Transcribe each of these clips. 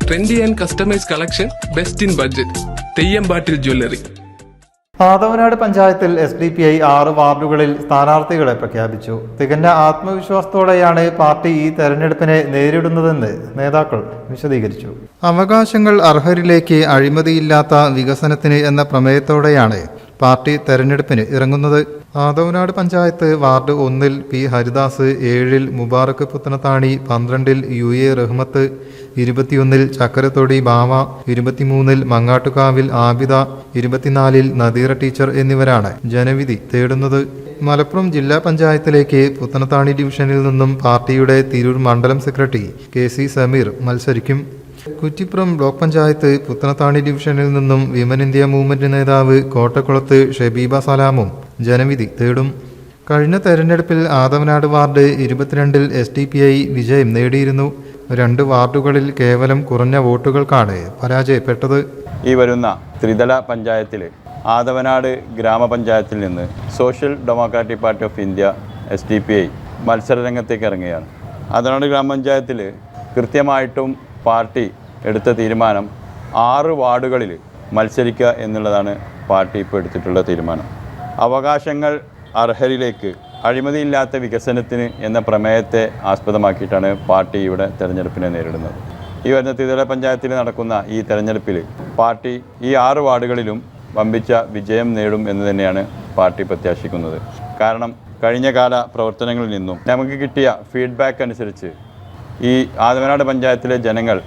Trendy and customized collection, best in budget. തെയ്യമ്പാട്ടിൽ jewellery. Athavanad പഞ്ചായത്തിൽ SDPI 6 വാർഡുകളിൽ സ്ഥാനാർത്ഥികളെ പ്രഖ്യാപിച്ചു. തികഞ്ഞ ആത്മവിശ്വാസത്തോടെയാണ് പാർട്ടി ഈ തെരഞ്ഞെടുപ്പിനെ നേരിടുന്നതെന്ന് നേതാക്കൾ വിശദീകരിച്ചു. അവകാശങ്ങൾ അർഹരിലേക്ക്, അഴിമതിയില്ലാത്ത വികസനത്തിന് എന്ന പ്രമേയത്തോടെയാണ് പാർട്ടി തെരഞ്ഞെടുപ്പിന് ഇറങ്ങുന്നത്. ആദവനാട് പഞ്ചായത്ത് വാർഡ് 1-ൽ പി ഹരിദാസ്, 7-ൽ മുബാറക്ക് പുത്തനത്താണി, 12-ൽ UA റഹ്മത്ത്, 21-ൽ ചക്കരത്തൊടി ബാവ, 23-ൽ മങ്ങാട്ടുകാവിൽ ആബിദ, 24-ൽ നദീറ ടീച്ചർ എന്നിവരാണ് ജനവിധി തേടുന്നത്. മലപ്പുറം ജില്ലാ പഞ്ചായത്തിലേക്ക് പുത്തനത്താണി ഡിവിഷനിൽ നിന്നും പാർട്ടിയുടെ തിരൂർ മണ്ഡലം സെക്രട്ടറി KC സമീർ മത്സരിക്കും. കുറ്റിപ്പുറം ബ്ലോക്ക് പഞ്ചായത്ത് പുത്തനത്താണി ഡിവിഷനിൽ നിന്നും വിമൻ ഇന്ത്യ മൂവ്മെന്റ് നേതാവ് കോട്ടക്കുളത്ത് ഷബീബ സലാമും ജനവിധി തേടും. കഴിഞ്ഞ തെരഞ്ഞെടുപ്പിൽ ആദവനാട് വാർഡ് 22-ൽ SDPI വിജയം നേടിയിരുന്നു. 2 വാർഡുകളിൽ കേവലം കുറഞ്ഞ വോട്ടുകൾക്കാണ് പരാജയപ്പെട്ടത്. ഈ വരുന്ന ത്രിതല പഞ്ചായത്തിൽ ആദവനാട് ഗ്രാമപഞ്ചായത്തിൽ നിന്ന് social democratic party of India SDPI മത്സരരംഗത്തേക്ക് ഇറങ്ങുകയാണ്. ആദവനാട് ഗ്രാമപഞ്ചായത്തിൽ കൃത്യമായിട്ടും പാർട്ടി എടുത്ത തീരുമാനം 6 വാർഡുകളിൽ മത്സരിക്കുക എന്നുള്ളതാണ് പാർട്ടി ഇപ്പോൾ എടുത്തിട്ടുള്ള തീരുമാനം. അവകാശങ്ങൾ അർഹരിലേക്ക്, അഴിമതിയില്ലാത്ത വികസനത്തിന് എന്ന പ്രമേയത്തെ ആസ്പദമാക്കിയിട്ടാണ് പാർട്ടി ഇവിടെ തെരഞ്ഞെടുപ്പിനെ നേരിടുന്നത്. ഈ വരുന്ന ത്രിതല പഞ്ചായത്തിൽ നടക്കുന്ന ഈ തെരഞ്ഞെടുപ്പിൽ പാർട്ടി ഈ 6 വാർഡുകളിലും വമ്പിച്ച വിജയം നേടും എന്ന് തന്നെയാണ് പാർട്ടി പ്രത്യാശിക്കുന്നത്. കാരണം കഴിഞ്ഞ കാല പ്രവർത്തനങ്ങളിൽ നിന്നും നമുക്ക് കിട്ടിയ ഫീഡ്ബാക്ക് അനുസരിച്ച് ഈ ആദവനാട് പഞ്ചായത്തിലെ ജനങ്ങൾ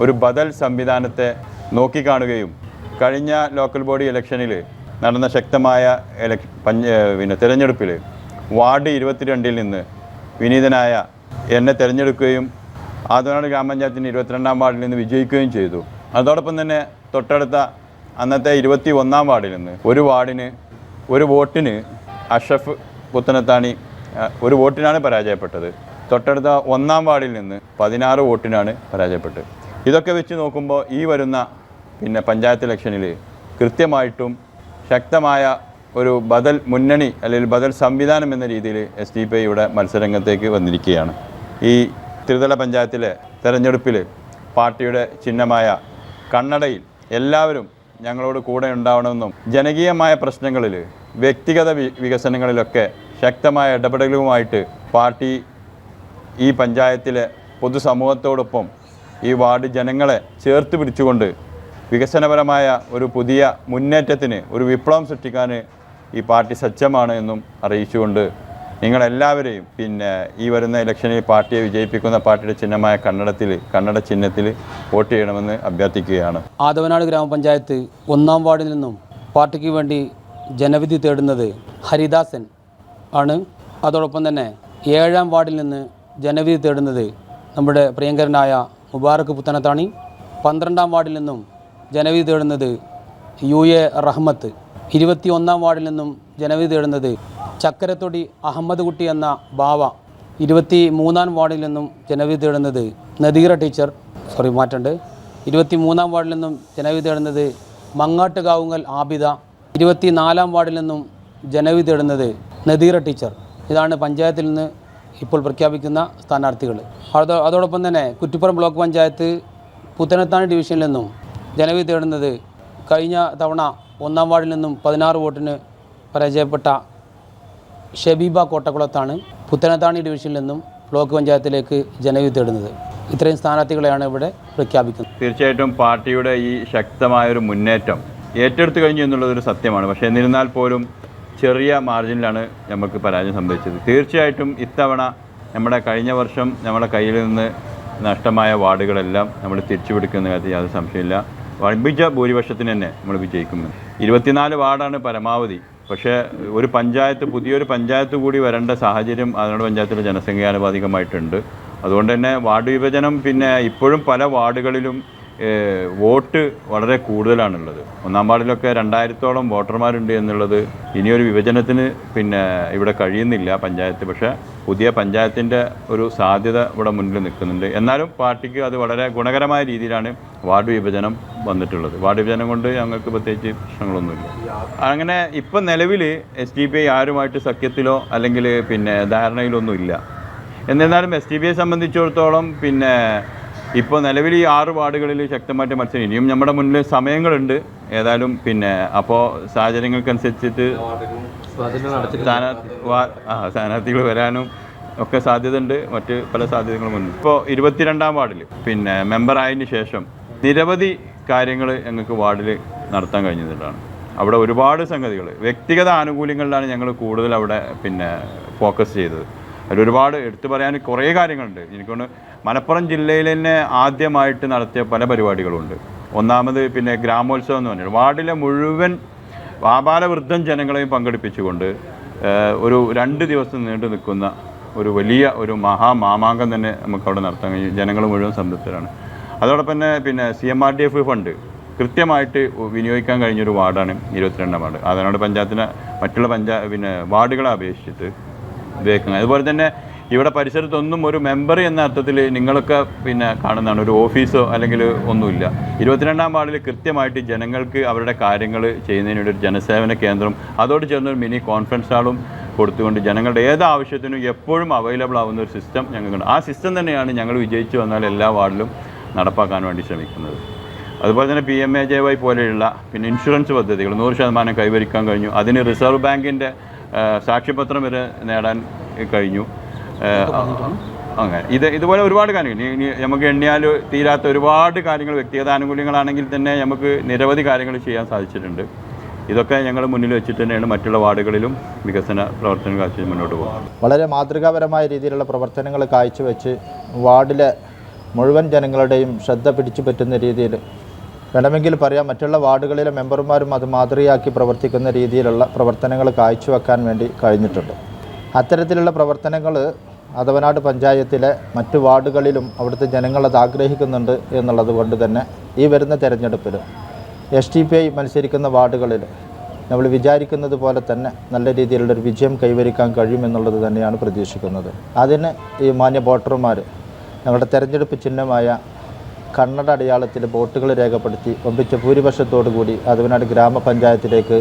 ഒരു ബദൽ സംവിധാനത്തെ നോക്കിക്കാണുകയും കഴിഞ്ഞ ലോക്കൽ ബോഡി ഇലക്ഷനിൽ നടന്ന ശക്തമായ തിരഞ്ഞെടുപ്പിൽ വാർഡ് 22-ൽ നിന്ന് വിനീതനായ എന്നെ തിരഞ്ഞെടുക്കുകയും ആദവനാട് ഗ്രാമപഞ്ചായത്തിൻ്റെ 22-ാം വാർഡിൽ നിന്ന് വിജയിക്കുകയും ചെയ്തു. അതോടൊപ്പം തന്നെ തൊട്ടടുത്ത അന്നത്തെ 21-ാം വാർഡിൽ നിന്ന് ഒരു വോട്ടിന് അഷ്റഫ് പുത്തനത്താണി ഒരു വോട്ടിനാണ് പരാജയപ്പെട്ടത്. തൊട്ടടുത്ത 1-ാം വാർഡിൽ നിന്ന് 16 വോട്ടിനാണ് പരാജയപ്പെട്ടത്. ഇതൊക്കെ വെച്ച് നോക്കുമ്പോൾ ഈ വരുന്ന പഞ്ചായത്ത് ഇലക്ഷനിൽ കൃത്യമായിട്ടും ശക്തമായ ഒരു ബദൽ മുന്നണി അല്ലെങ്കിൽ ബദൽ സംവിധാനം എന്ന രീതിയിൽ SDPI ഇവിടെ മത്സരരംഗത്തേക്ക് വന്നിരിക്കുകയാണ്. ഈ ത്രിതല പഞ്ചായത്തിലെ തെരഞ്ഞെടുപ്പിൽ പാർട്ടിയുടെ ചിഹ്നമായ കണ്ണടയിൽ എല്ലാവരും ഞങ്ങളോട് കൂടെ ഉണ്ടാവണമെന്നും ജനകീയമായ പ്രശ്നങ്ങളിൽ, വ്യക്തിഗത വികസനങ്ങളിലൊക്കെ ശക്തമായ ഇടപെടലുമായിട്ട് പാർട്ടി ഈ പഞ്ചായത്തിലെ പൊതുസമൂഹത്തോടൊപ്പം ഈ വാർഡ് ജനങ്ങളെ ചേർത്ത് പിടിച്ചുകൊണ്ട് വികസനപരമായ ഒരു പുതിയ മുന്നേറ്റത്തിന്, ഒരു വിപ്ലവം സൃഷ്ടിക്കാൻ ഈ പാർട്ടി സജ്ജമാണ് എന്നും അറിയിച്ചുകൊണ്ട് നിങ്ങളെല്ലാവരെയും ഈ വരുന്ന ഇലക്ഷനിൽ പാർട്ടിയെ വിജയിപ്പിക്കുന്ന പാർട്ടിയുടെ ചിഹ്നമായ കന്നഡ ചിഹ്നത്തിൽ വോട്ട് ചെയ്യണമെന്ന് അഭ്യർത്ഥിക്കുകയാണ്. ആദവനാട് ഗ്രാമപഞ്ചായത്ത് 1-ാം വാർഡിൽ നിന്നും പാർട്ടിക്ക് വേണ്ടി ജനവിധി തേടുന്നത് ഹരിദാസൻ ആണ്. അതോടൊപ്പം തന്നെ 7-ാം വാർഡിൽ നിന്ന് ജനവിധി തേടുന്നത് നമ്മുടെ പ്രിയങ്കരനായ മുബാറക്ക് പുത്തനത്താണി. 12-ാം വാർഡിൽ നിന്നും ജനവിധി തേടുന്നത് UA റഹ്മത്ത്. 21-ാം വാർഡിൽ നിന്നും ജനവിധി തേടുന്നത് ചക്കരത്തൊടി അഹമ്മദ് കുട്ടി എന്ന ബാവ. 23-ാം വാർഡിൽ നിന്നും ജനവിധി തേടുന്നത് നദീറ ടീച്ചർ. 23-ാം വാർഡിൽ നിന്നും ജനവിധി തേടുന്നത് മങ്ങാട്ടുകാവുങ്ങൽ ആബിദ. 24-ാം വാർഡിൽ നിന്നും ജനവിധി തേടുന്നത് നദീറ ടീച്ചർ. ഇതാണ് പഞ്ചായത്തിൽ നിന്ന് ഇപ്പോൾ പ്രഖ്യാപിക്കുന്ന സ്ഥാനാർത്ഥികൾ. അതോടൊപ്പം തന്നെ കുറ്റിപ്പുറം ബ്ലോക്ക് പഞ്ചായത്ത് പുത്തനത്താണി ഡിവിഷനിൽ നിന്നും ജനവിധി തേടുന്നത് കഴിഞ്ഞ തവണ 1-ാം വാർഡിൽ നിന്നും 16 വോട്ടിന് പരാജയപ്പെട്ട ഷബീബ കോട്ടക്കുളത്താണ് പുത്തനത്താണി ഡിവിഷനിൽ നിന്നും ബ്ലോക്ക് പഞ്ചായത്തിലേക്ക് ജനവിധി തേടുന്നത്. ഇത്രയും സ്ഥാനാർത്ഥികളെയാണ് ഇവിടെ പ്രഖ്യാപിക്കുന്നത്. തീർച്ചയായിട്ടും പാർട്ടിയുടെ ഈ ശക്തമായൊരു മുന്നേറ്റം ഏറ്റെടുത്തു കഴിഞ്ഞു എന്നുള്ളതൊരു സത്യമാണ്. പക്ഷേ എന്നിരുന്നാൽ പോലും ചെറിയ മാർജിനിലാണ് നമുക്ക് പരാജയം സംഭവിച്ചത്. തീർച്ചയായിട്ടും ഇത്തവണ കഴിഞ്ഞ വർഷം നമ്മുടെ കയ്യിൽ നിന്ന് നഷ്ടമായ വാർഡുകളെല്ലാം നമ്മൾ തിരിച്ചു പിടിക്കുന്ന കാര്യത്തിൽ യാതൊരു സംശയമില്ല. വമ്പിച്ച ഭൂരിപക്ഷത്തിന് തന്നെ നമ്മൾ വിജയിക്കുമെന്ന്. 24 വാർഡാണ് പരമാവധി. പക്ഷേ പുതിയൊരു പഞ്ചായത്ത് കൂടി വരേണ്ട സാഹചര്യം ആദവനാട് പഞ്ചായത്തിലെ ജനസംഖ്യാനുപാതികമായിട്ടുണ്ട്. അതുകൊണ്ട് തന്നെ വാർഡ് വിഭജനം ഇപ്പോഴും പല വാർഡുകളിലും വോട്ട് വളരെ കൂടുതലാണുള്ളത്. 1-ാം വാർഡിലൊക്കെ 2000-ഓളം വോട്ടർമാരുണ്ട് എന്നുള്ളത് ഇനിയൊരു വിഭജനത്തിന് ഇവിടെ കഴിയുന്നില്ല പഞ്ചായത്ത്. പക്ഷേ പുതിയ പഞ്ചായത്തിൻ്റെ ഒരു സാധ്യത ഇവിടെ മുന്നിൽ നിൽക്കുന്നുണ്ട്. എന്നാലും പാർട്ടിക്ക് അത് വളരെ ഗുണകരമായ രീതിയിലാണ് വാർഡ് വിഭജനം വന്നിട്ടുള്ളത്. വാർഡ് വിഭജനം കൊണ്ട് ഞങ്ങൾക്ക് പ്രത്യേകിച്ച് പ്രശ്നങ്ങളൊന്നുമില്ല. അങ്ങനെ ഇപ്പം നിലവിൽ SDPI ആരുമായിട്ട് സഖ്യത്തിലോ അല്ലെങ്കിൽ ധാരണയിലൊന്നും ഇല്ല. എന്നിരുന്നാലും SDPI സംബന്ധിച്ചിടത്തോളം ഇപ്പോൾ നിലവിൽ ഈ 6 വാർഡുകളിൽ ശക്തമായിട്ട് മത്സരം ഇനിയും നമ്മുടെ മുന്നിൽ സമയങ്ങളുണ്ട്. ഏതായാലും പിന്നെ അപ്പോൾ സാഹചര്യങ്ങൾക്കനുസരിച്ചിട്ട് സ്ഥാനാർത്ഥികൾ വരാനും ഒക്കെ സാധ്യതയുണ്ട്. മറ്റ് പല സാധ്യതകളും മുന്നിൽ. ഇപ്പോൾ 22ാം വാർഡിൽ പിന്നെ മെമ്പറായതിന് ശേഷം നിരവധി കാര്യങ്ങൾ ഞങ്ങൾക്ക് വാർഡിൽ നടത്താൻ കഴിഞ്ഞതാണ്. അവിടെ ഒരുപാട് സംഗതികൾ വ്യക്തിഗത ആനുകൂല്യങ്ങളിലാണ് ഞങ്ങൾ കൂടുതൽ അവിടെ പിന്നെ ഫോക്കസ് ചെയ്തത്. അതിലൊരുപാട് എടുത്തു പറയാൻ കുറേ കാര്യങ്ങളുണ്ട്. എനിക്കൊണ്ട് മലപ്പുറം ജില്ലയിൽ തന്നെ ആദ്യമായിട്ട് നടത്തിയ പല പരിപാടികളുണ്ട്. ഒന്നാമത് പിന്നെ ഗ്രാമോത്സവം എന്ന് പറഞ്ഞാൽ വാർഡിലെ മുഴുവൻ ആബാലവൃദ്ധം ജനങ്ങളെയും പങ്കെടുപ്പിച്ചുകൊണ്ട് ഒരു 2 ദിവസം നീണ്ടു നിൽക്കുന്ന ഒരു വലിയ ഒരു മഹാമാമാങ്കം തന്നെ നമുക്കവിടെ നടത്താൻ കഴിയും. ജനങ്ങൾ മുഴുവൻ സംതൃപ്തരാണ്. അതോടൊപ്പം തന്നെ പിന്നെ CMRDF ഫണ്ട് കൃത്യമായിട്ട് വിനിയോഗിക്കാൻ കഴിഞ്ഞൊരു വാർഡാണ് 22ാം വാർഡ്. ആദവനാട് പഞ്ചായത്തിനെ മറ്റുള്ള പിന്നെ വാർഡുകളെ അപേക്ഷിച്ചിട്ട് ഉപയോഗിക്കുന്നത്. അതുപോലെ തന്നെ ഇവിടെ പരിസരത്തൊന്നും ഒരു മെമ്പർ എന്ന അർത്ഥത്തിൽ നിങ്ങളൊക്കെ പിന്നെ കാണുന്നതാണ്, ഒരു ഓഫീസോ അല്ലെങ്കിൽ ഒന്നുമില്ല. 22ാം വാർഡിൽ കൃത്യമായിട്ട് ജനങ്ങൾക്ക് അവരുടെ കാര്യങ്ങൾ ചെയ്യുന്നതിനൊരു ജനസേവന കേന്ദ്രം, അതോട് ചേർന്നൊരു മിനി കോൺഫറൻസ് ഹാളും കൊടുത്തുകൊണ്ട് ജനങ്ങളുടെ ഏത് ആവശ്യത്തിനും എപ്പോഴും അവൈലബിൾ ആവുന്ന ഒരു സിസ്റ്റം ഞങ്ങൾക്കുണ്ട്. ആ സിസ്റ്റം തന്നെയാണ് ഞങ്ങൾ വിജയിച്ചു വന്നാൽ എല്ലാ വാർഡിലും നടപ്പാക്കാൻ വേണ്ടി ശ്രമിക്കുന്നത്. അതുപോലെ തന്നെ PMAJY പോലെയുള്ള പിന്നെ ഇൻഷുറൻസ് പദ്ധതികൾ 100% കൈവരിക്കാൻ കഴിഞ്ഞു. അതിന് റിസർവ് ബാങ്കിൻ്റെ സാക്ഷ്യപത്രം വരെ നേടാൻ കഴിഞ്ഞു. അങ്ങനെ ഇതുപോലെ ഒരുപാട് കാര്യങ്ങൾ നമുക്ക് എണ്ണിയാൽ തീരാത്ത ഒരുപാട് കാര്യങ്ങൾ വ്യക്തിഗത ആനുകൂല്യങ്ങളാണെങ്കിൽ തന്നെ നമുക്ക് നിരവധി കാര്യങ്ങൾ ചെയ്യാൻ സാധിച്ചിട്ടുണ്ട്. ഇതൊക്കെ ഞങ്ങൾ മുന്നിൽ വെച്ചിട്ട് തന്നെയാണ് മറ്റുള്ള വാർഡുകളിലും വികസന പ്രവർത്തനങ്ങൾ കാഴ്ച മുന്നോട്ട് പോകുന്നത്. വളരെ മാതൃകാപരമായ രീതിയിലുള്ള പ്രവർത്തനങ്ങൾ കാഴ്ചവെച്ച് വാർഡിലെ മുഴുവൻ ജനങ്ങളുടെയും ശ്രദ്ധ പിടിച്ചു പറ്റുന്ന രീതിയിൽ വേണമെങ്കിൽ പറയാം, മറ്റുള്ള വാർഡുകളിലെ മെമ്പർമാരും അത് മാതൃകയാക്കി പ്രവർത്തിക്കുന്ന രീതിയിലുള്ള പ്രവർത്തനങ്ങൾ കാഴ്ചവെക്കാൻ വേണ്ടി കഴിഞ്ഞിട്ടുണ്ട്. അത്തരത്തിലുള്ള പ്രവർത്തനങ്ങൾ ആദവനാട് പഞ്ചായത്തിലെ മറ്റു വാർഡുകളിലും അവിടുത്തെ ജനങ്ങളത് ആഗ്രഹിക്കുന്നുണ്ട് എന്നുള്ളത് കൊണ്ട് തന്നെ ഈ വരുന്ന തെരഞ്ഞെടുപ്പിൽ SDPI മത്സരിക്കുന്ന വാർഡുകളിൽ നമ്മൾ വിചാരിക്കുന്നത് പോലെ തന്നെ നല്ല രീതിയിലുള്ളൊരു വിജയം കൈവരിക്കാൻ കഴിയുമെന്നുള്ളത് തന്നെയാണ് പ്രതീക്ഷിക്കുന്നത്. അതിന് ഈ മാന്യ വോട്ടർമാർ ഞങ്ങളുടെ തെരഞ്ഞെടുപ്പ് ചിഹ്നമായ കണ്ണട അടയാളത്തിൽ വോട്ടുകൾ രേഖപ്പെടുത്തി ഒമ്പിച്ച ഭൂരിപക്ഷത്തോടു കൂടി ആദവനാട് ഗ്രാമപഞ്ചായത്തിലേക്ക്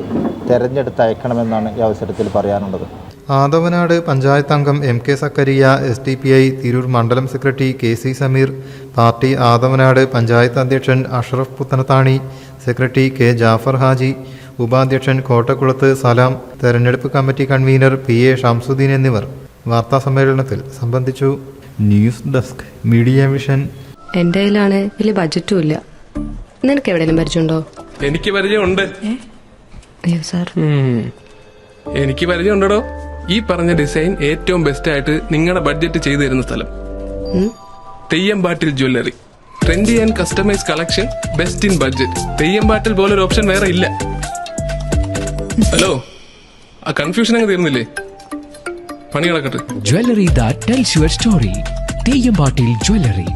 തെരഞ്ഞെടുത്തയക്കണമെന്നാണ് ഈ അവസരത്തിൽ പറയാനുള്ളത്. ആദവനാട് പഞ്ചായത്ത് അംഗം MK സക്കരിയ, SDPI തിരൂർ മണ്ഡലം secretary KC Sameer, party Athavanad panchayat അധ്യക്ഷൻ അഷ്റഫ് പുത്തനത്താണി, സെക്രട്ടറി K ജാഫർ ഹാജി, ഉപാധ്യക്ഷൻ കോട്ടക്കുളത്ത് സലാം, തെരഞ്ഞെടുപ്പ് കമ്മിറ്റി കൺവീനർ PA ഷംസുദ്ദീൻ എന്നിവർ വാർത്താസമ്മേളനത്തിൽ സംബന്ധിച്ചു. News desk media vision. എന്റെ കയ്യിലാണ് വലിയ ബഡ്ജറ്റും ഇല്ല. നിനക്ക് എവിടെയെങ്കിലും പരിചയമുണ്ടോ? എനിക്ക് പരിചയമുണ്ട്. അയ്യോ സാർ, എനിക്ക് പരിചയമുണ്ടോ. ഈ പറഞ്ഞ ഡിസൈൻ ഏറ്റവും ബെസ്റ്റ് ആയിട്ട് നിങ്ങളുടെ ബഡ്ജറ്റ് ചെയ്തു തരുന്ന സ്ഥലം തെയ്യമ്പാട്ടിൽ jewellery. Trendy and customise collection, best in budget. തെയ്യമ്പാട്ടിൽ പോലൊരു ഓപ്ഷൻ വേറെ ഇല്ല. ഹലോ, ആ കൺഫ്യൂഷൻ അങ്ങ് തീർന്നില്ലേ? പണി കിടക്കട്ടെ. Jewelry that tells your story. തെയ്യമ്പാട്ടിൽ jewellery.